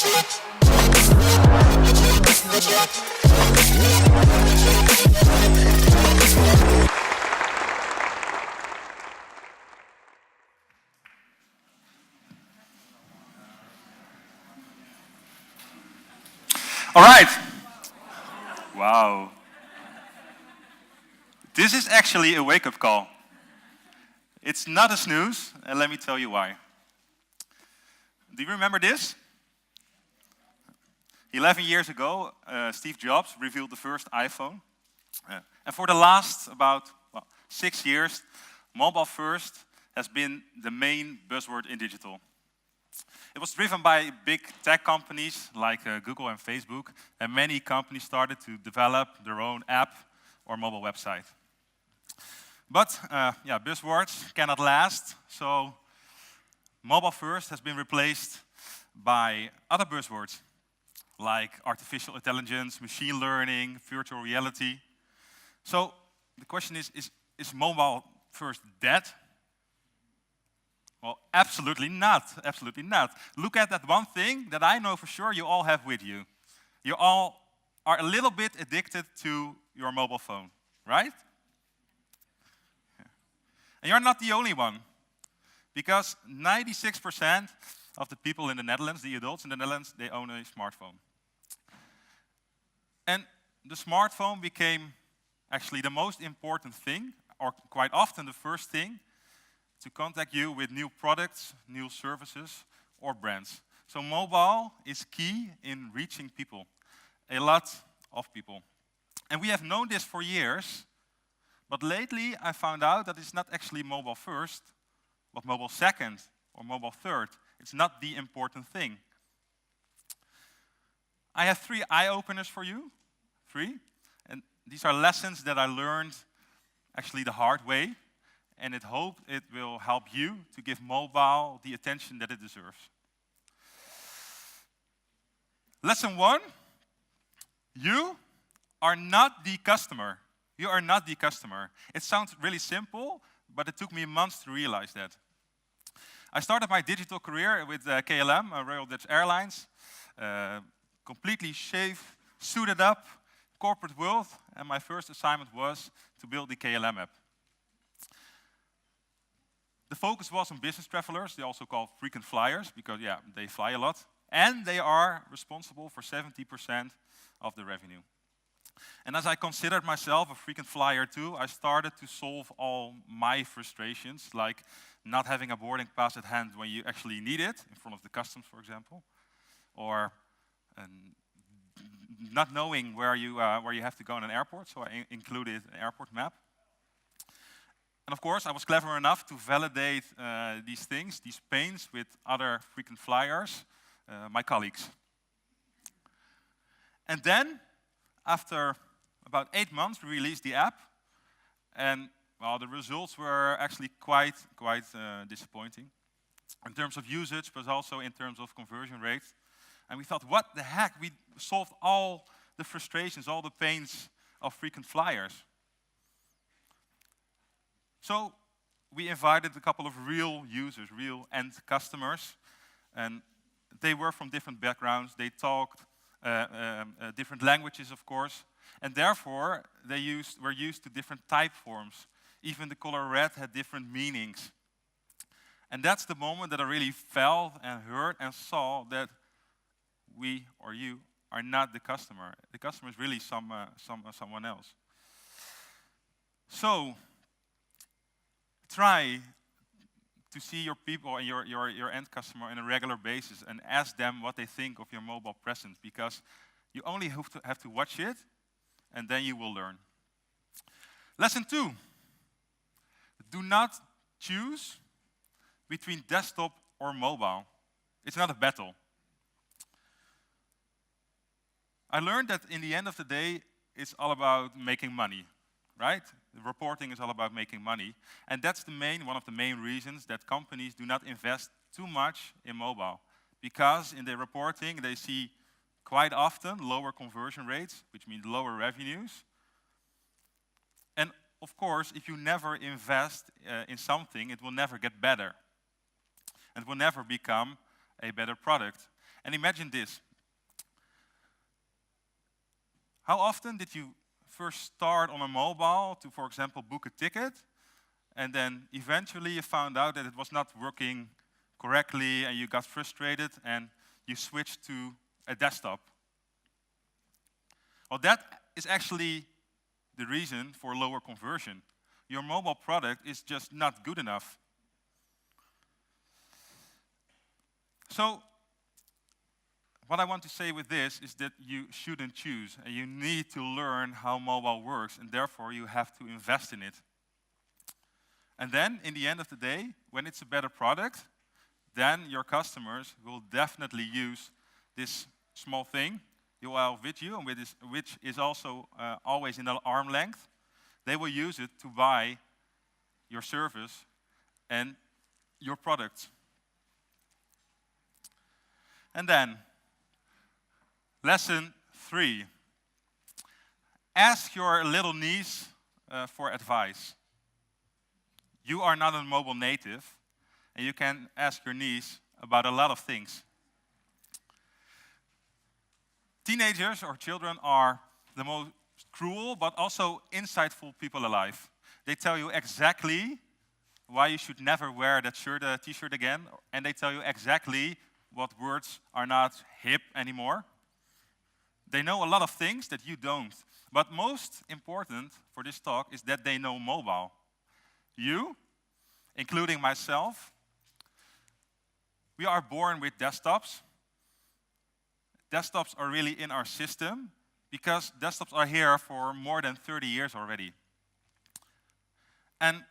All right. Wow. This is actually a wake-up call. It's not a snooze, and let me tell you why. Do you remember this? 11 years ago, Steve Jobs revealed the first iPhone. And for the last about 6 years, mobile first has been the main buzzword in digital. It was driven by big tech companies like Google and Facebook, and many companies started to develop their own app or mobile website. But buzzwords cannot last, so mobile first has been replaced by other buzzwords like artificial intelligence, machine learning, virtual reality. So the question is mobile first dead? Well, absolutely not, absolutely not. Look at that one thing that I know for sure you all have with you. You all are a little bit addicted to your mobile phone, right? And you're not the only one, because 96% of the people in the Netherlands, the adults in the Netherlands, they own a smartphone. And the smartphone became actually the most important thing, or quite often the first thing, to contact you with new products, new services, or brands. So mobile is key in reaching people, a lot of people. And we have known this for years, but lately I found out that it's not actually mobile first, but mobile second, or mobile third. It's not the important thing. I have 3 eye-openers for you, 3. And these are lessons that I learned actually the hard way, and I hope it will help you to give mobile the attention that it deserves. Lesson 1, you are not the customer. You are not the customer. It sounds really simple, but it took me months to realize that. I started my digital career with KLM, Royal Dutch Airlines, completely shaved, suited up, corporate world, and my first assignment was to build the KLM app. The focus was on business travelers. They also called frequent flyers because, they fly a lot. And they are responsible for 70% of the revenue. And as I considered myself a frequent flyer too, I started to solve all my frustrations, like not having a boarding pass at hand when you actually need it, in front of the customs, for example, or not knowing where you have to go in an airport, so I included an airport map. And of course, I was clever enough to validate these things, these pains, with other frequent flyers, my colleagues. And then, after about 8 months, we released the app, and well, the results were actually quite disappointing in terms of usage, but also in terms of conversion rate. And we thought, what the heck? We solved all the frustrations, all the pains of frequent flyers. So we invited a couple of real users, real end customers, and they were from different backgrounds. They talked different languages, of course, and therefore they were used to different type forms. Even the color red had different meanings. And that's the moment that I really felt and heard and saw that we, or you, are not the customer. The customer is really someone else. So try to see your people and your end customer on a regular basis and ask them what they think of your mobile presence, because you only have to watch it and then you will learn. Lesson 2, do not choose between desktop or mobile. It's not a battle. I learned that in the end of the day, it's all about making money, right? The reporting is all about making money. And that's one of the main reasons that companies do not invest too much in mobile. Because in their reporting, they see quite often lower conversion rates, which means lower revenues. And of course, if you never invest in something, it will never get better. And it will never become a better product. And imagine this. How often did you first start on a mobile to, for example, book a ticket, and then eventually you found out that it was not working correctly and you got frustrated and you switched to a desktop? Well, that is actually the reason for lower conversion. Your mobile product is just not good enough. So, what I want to say with this is that you shouldn't choose, and you need to learn how mobile works, and therefore you have to invest in it. And then, in the end of the day, when it's a better product, then your customers will definitely use this small thing you have with you, and which is also always in an arm length. They will use it to buy your service and your products. And then, lesson 3. Ask your little niece for advice. You are not a mobile native, and you can ask your niece about a lot of things. Teenagers or children are the most cruel but also insightful people alive. They tell you exactly why you should never wear that t-shirt again, and they tell you exactly what words are not hip anymore. They know a lot of things that you don't. But most important for this talk is that they know mobile. You, including myself, we are born with desktops. Desktops are really in our system because desktops are here for more than 30 years already. And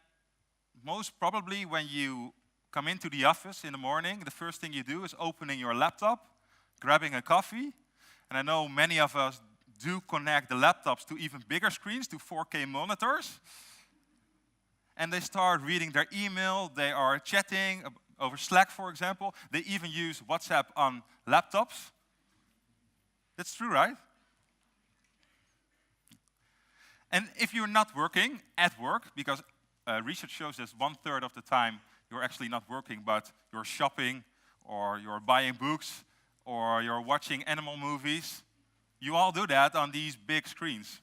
most probably when you come into the office in the morning, the first thing you do is opening your laptop, grabbing a coffee. And I know many of us do connect the laptops to even bigger screens, to 4K monitors. And they start reading their email, they are chatting over Slack, for example. They even use WhatsApp on laptops. That's true, right? And if you're not working at work, because research shows that 1/3 of the time you're actually not working, but you're shopping, or you're buying books, or you're watching animal movies, you all do that on these big screens.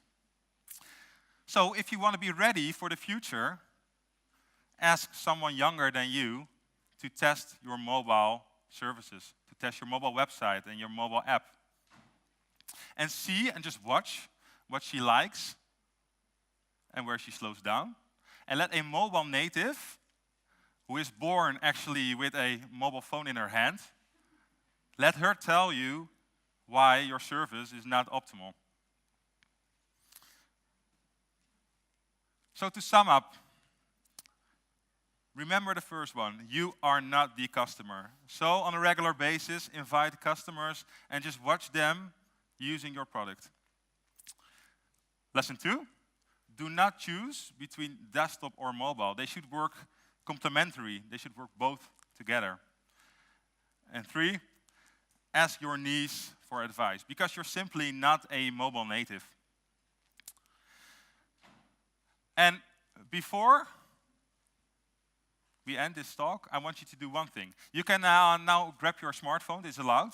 So if you want to be ready for the future, ask someone younger than you to test your mobile services, to test your mobile website and your mobile app. And see and just watch what she likes and where she slows down. And let a mobile native, who is born actually with a mobile phone in her hand, let her tell you why your service is not optimal. So to sum up, remember the first one. You are not the customer. So on a regular basis, invite customers and just watch them using your product. Lesson 2, do not choose between desktop or mobile. They should work complementary. They should work both together. And 3, ask your niece for advice, because you're simply not a mobile native. And before we end this talk, I want you to do one thing. You can now grab your smartphone, it's allowed,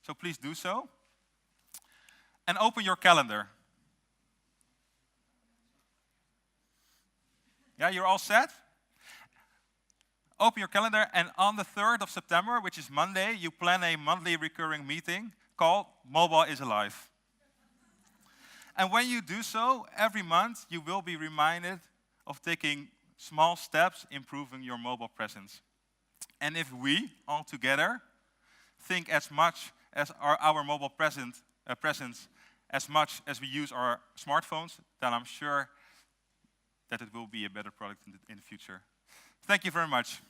so please do so. And open your calendar. Yeah, you're all set? Open your calendar, and on the 3rd of September, which is Monday, you plan a monthly recurring meeting called Mobile is Alive. And when you do so, every month you will be reminded of taking small steps improving your mobile presence. And if we, all together, think as much as our mobile presence as much as we use our smartphones, then I'm sure that it will be a better product in the future. Thank you very much.